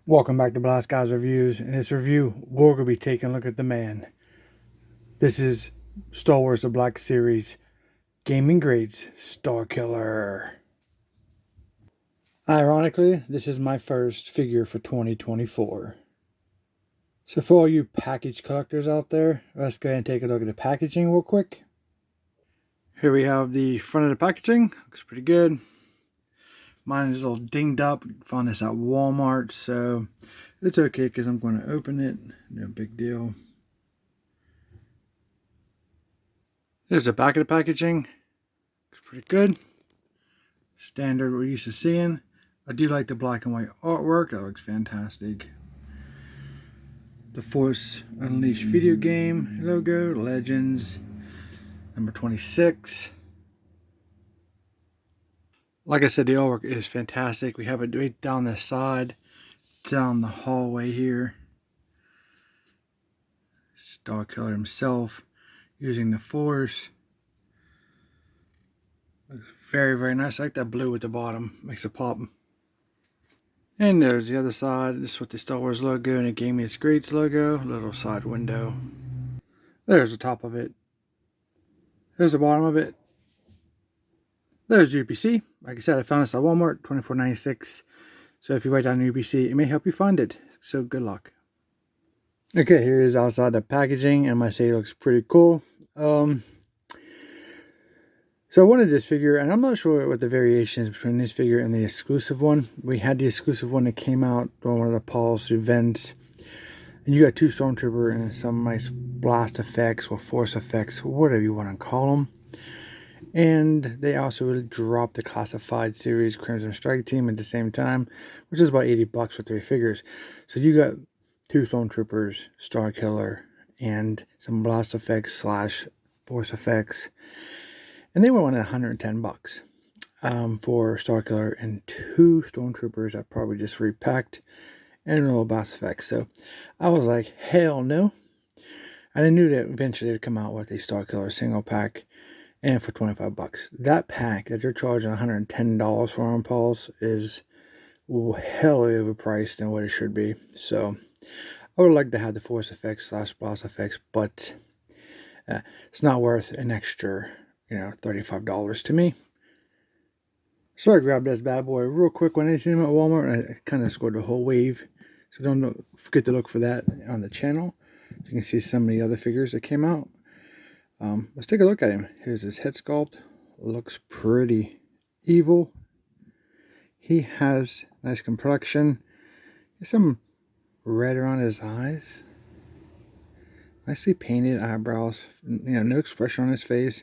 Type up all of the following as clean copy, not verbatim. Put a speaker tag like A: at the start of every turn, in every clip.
A: Welcome back to Blast Guys Reviews. In this review, we're going to be taking a look at the man. This is Star Wars The Black Series Gaming Grades Starkiller. Ironically, this is my first figure for 2024. So for all you package collectors out there, let's go ahead and take a look at the packaging real quick. Here we have the front of the packaging. Looks pretty good. Mine is a little dinged up. Found this at Walmart, so it's okay because I'm going to open it. No big deal. There's the back of the packaging. Looks pretty good. Standard we're used to seeing. I do like the black and white artwork. That looks fantastic. The Force Unleashed video game logo. Legends. Number 26. Like I said, the artwork is fantastic. We have it right down the side, down the hallway here. Starkiller himself using the Force. Looks very, very nice. I like that blue at the bottom. Makes it pop. And there's the other side. This is with the Star Wars logo and it gave me its Greats logo. Little side window. There's the top of it. There's the bottom of it. There's UPC. Like I said, I found this at Walmart, $24.96. So if you write down UPC, it may help you find it. So good luck. Okay, here it is outside the packaging, and I say it looks pretty cool. So I wanted this figure, and I'm not sure what the variation is between this figure and the exclusive one. We had the exclusive one that came out during one of the Paul's events. And you got two Stormtrooper and some nice blast effects or force effects, whatever you want to call them. And they also really dropped the classified series Crimson Strike Team at the same time, which is about 80 bucks for 3 figures. So you got 2 Stormtroopers, Starkiller, and some blast effects slash force effects. And they were on at 110 bucks for Starkiller and 2 Stormtroopers that probably just repacked and a little blast effects. So I was like, hell no. And I knew that eventually they'd come out with a Starkiller single pack. And for 25 bucks. That pack that you're charging $110 for on Paul's is hell overpriced than what it should be. So I would like to have the force effects slash blast effects, but it's not worth an extra, $35 to me. So I grabbed this bad boy real quick when I seen him at Walmart, and I kind of scored the whole wave. So don't forget to look for that on the channel. So you can see some of the other figures that came out. Let's take a look at him. Here's his head sculpt. Looks pretty evil. He has nice complexion. There's some red around his eyes. Nicely painted eyebrows. No expression on his face.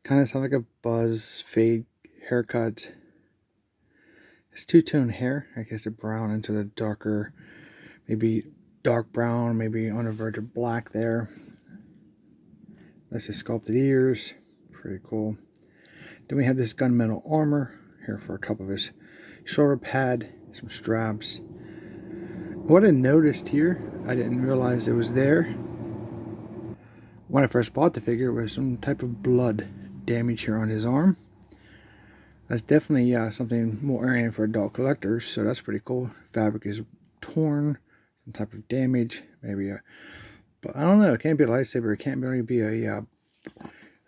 A: Kind of sounds like a buzz fade haircut. His two-tone hair. I guess a brown into the darker, maybe dark brown, maybe on the verge of black there. That's his sculpted ears. Pretty cool. Then we have this gunmetal armor here for top of his shoulder pad. Some straps. What I noticed here, I didn't realize it was there. When I first bought the figure, was some type of blood damage here on his arm. That's definitely something more oriented for adult collectors, so that's pretty cool. Fabric is torn. Some type of damage. Maybe but I don't know, it can't be a lightsaber, it can't really be a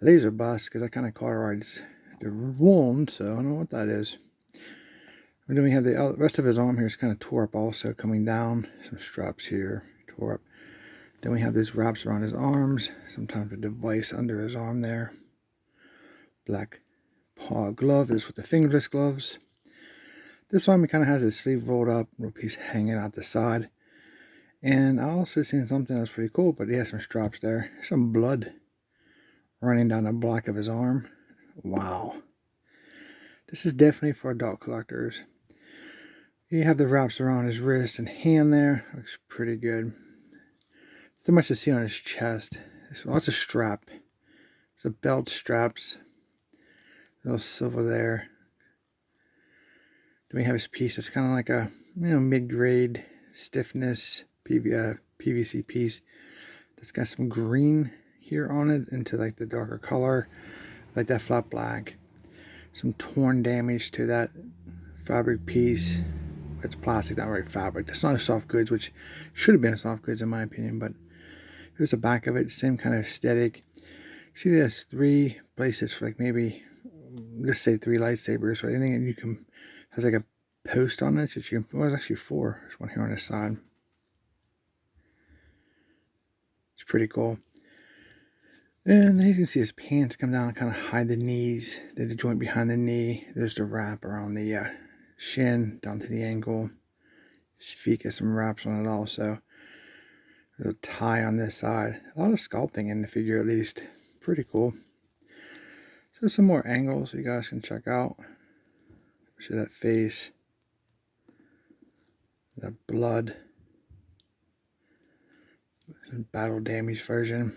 A: laser bust, because that kind of cauterized the wound, so I don't know what that is. And then we have the rest of his arm here is kind of tore up also, coming down. Some straps here, tore up. Then we have these wraps around his arms, sometimes a device under his arm there. Black paw glove is with the fingerless gloves. This arm, he kind of has his sleeve rolled up, little piece hanging out the side. And I also seen something that was pretty cool, but he has some straps there. Some blood running down the back of his arm. Wow. This is definitely for adult collectors. You have the wraps around his wrist and hand there. Looks pretty good. Too much to see on his chest. There's lots of strap. There's a belt straps. A little silver there. Then we have his piece that's kind of like a mid-grade stiffness PVC piece that's got some green here on it into like the darker color, like that flat black. Some torn damage to that fabric piece. it's plastic, not really fabric. It's not a soft goods, which should have been a soft goods in my opinion, but here's the back of it, same kind of aesthetic. See, there's 3 places for like maybe, let's say 3 lightsabers or anything, and you can, has like a post on it that you can, well, it's actually 4. There's one here on the side. It's pretty cool. And then you can see his pants come down and kind of hide the knees. There's the joint behind the knee. There's the wrap around the shin down to the ankle. His feet get some wraps on it also. There's a tie on this side. A lot of sculpting in the figure, at least. Pretty cool. So some more angles you guys can check out. See that face. That blood. Battle damage version.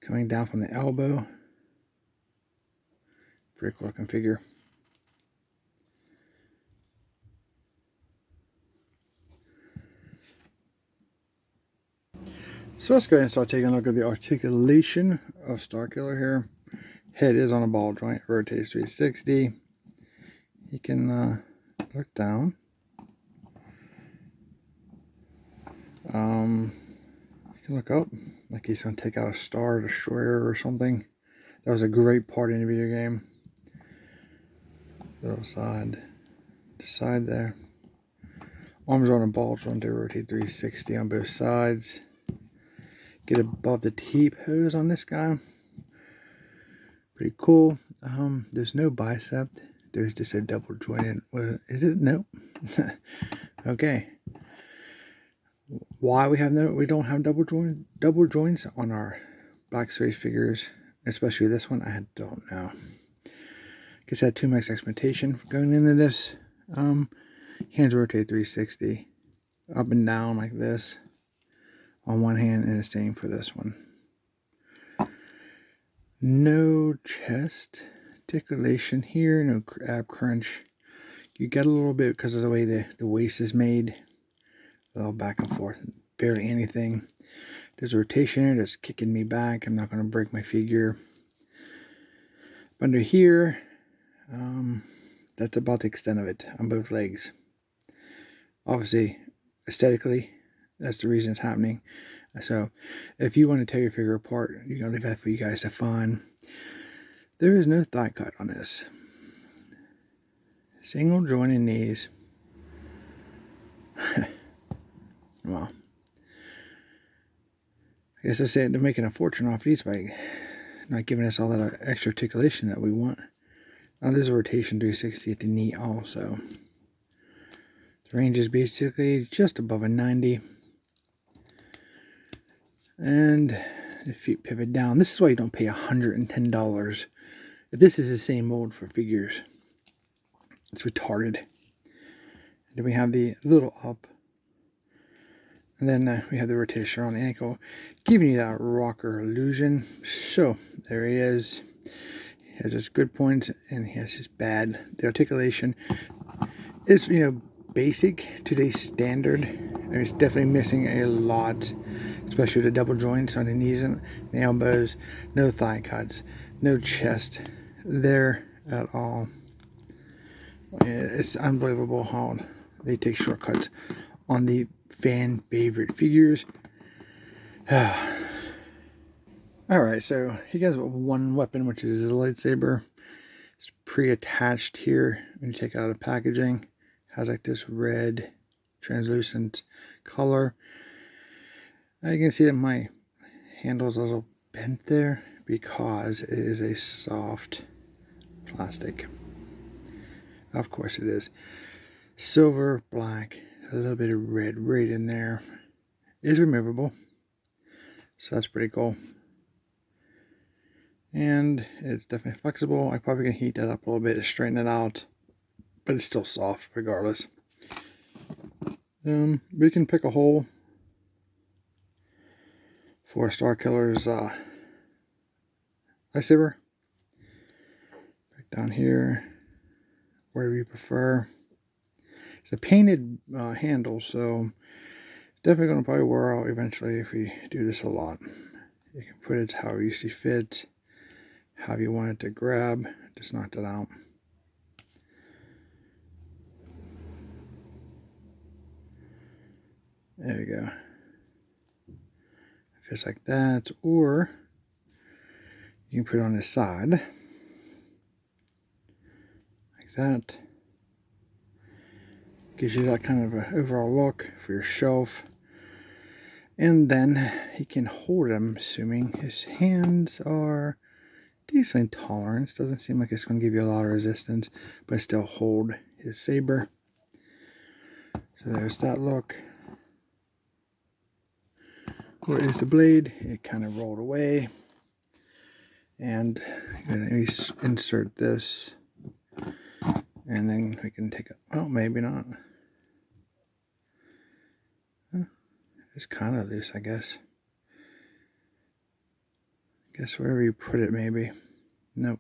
A: Coming down from the elbow. Pretty cool looking figure. So let's go ahead and start taking a look at the articulation of Starkiller here. Head is on a ball joint, rotates 360. You can look down. You can look up, like he's going to take out a Star Destroyer or something. That was a great part in the video game. Little side to side there. Arms are on a ball joint, they rotate 360 on both sides. Get above the T-pose on this guy. Pretty cool. There's no bicep. There's just a double jointed. Is it? Nope. Okay. Why we don't have double joints on our Black Series figures, especially this one, I don't know. Guess I had too much expectation going into this. Hands rotate 360, up and down like this on one hand, and the same for this one. No chest articulation here, no ab crunch. You get a little bit because of the way the waist is made. A little back and forth, barely anything. There's a rotation here that's kicking me back. I'm not going to break my figure. Under here, that's about the extent of it on both legs. Obviously, aesthetically, that's the reason it's happening. So, if you want to tear your figure apart, you're going to leave that for you guys to find. There is no thigh cut on this. Single jointed knees. Well, I guess I say they're making a fortune off these by not giving us all that extra articulation that we want. Now there's a rotation 360 at the knee also. The range is basically just above a 90. And the feet pivot down. This is why you don't pay $110. If this is the same mold for figures, it's retarded. And then we have the little up. And then we have the rotation on the ankle, giving you that rocker illusion. So, there he is. He has his good points, and he has his bad. The articulation is, basic today's standard. And it's definitely missing a lot, especially the double joints on the knees and the elbows. No thigh cuts, no chest there at all. It's unbelievable how they take shortcuts on the fan favorite figures. Alright, so he has one weapon, which is his lightsaber. It's pre-attached here when you take it out of packaging. Has like this red translucent color. Now you can see that my handle is a little bent there because it is a soft plastic. Of course it is. Silver, black, a little bit of red right in there. Is removable. So that's pretty cool. And it's definitely flexible. I'm probably going to heat that up a little bit to straighten it out. But it's still soft regardless. We can pick a hole for Starkiller's lightsaber. Right down here, wherever you prefer. It's a painted handle, so it's definitely going to probably wear out eventually if we do this a lot. You can put it however you see fit, how you want it to grab. Just knocked it out. There we go. Just like that, or you can put it on the side, like that. Gives you that kind of an overall look for your shelf. And then he can hold him, assuming his hands are decently tolerant. Doesn't seem like it's going to give you a lot of resistance, but still hold his saber. So there's that look. Where is the blade? It kind of rolled away. And I'm going to insert this. And then we can take it. Oh, maybe not. It's kind of loose, I guess. Guess wherever you put it, maybe. Nope.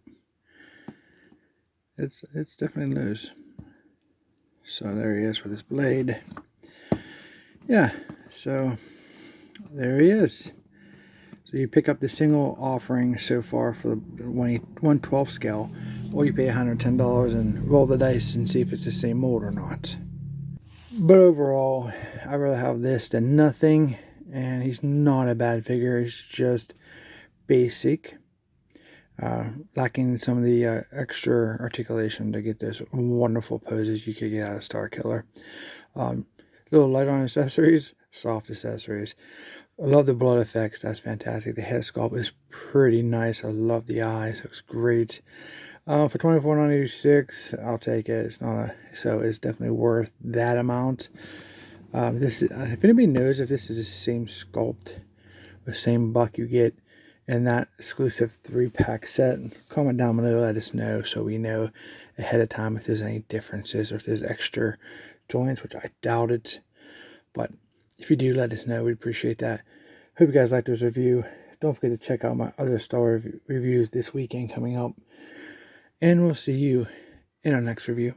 A: It's definitely loose. So there he is with his blade. Yeah, so there he is. So you pick up the single offering so far for the 1/12 scale, or you pay $110 and roll the dice and see if it's the same mold or not. But overall, I'd rather have this than nothing, and he's not a bad figure. He's just basic, lacking some of the extra articulation to get those wonderful poses you could get out of Starkiller. Little light on accessories, soft accessories. I love the blood effects. That's fantastic. The head sculpt is pretty nice. I love the eyes. It looks great. For $24.96, I'll take it. It's not so it's definitely worth that amount. This is, if anybody knows if this is the same sculpt, the same buck you get in that exclusive 3-pack set, comment down below. Let us know so we know ahead of time if there's any differences or if there's extra joints, which I doubt it. But if you do, let us know. We'd appreciate that. Hope you guys liked this review. Don't forget to check out my other Star reviews this weekend coming up. And we'll see you in our next review.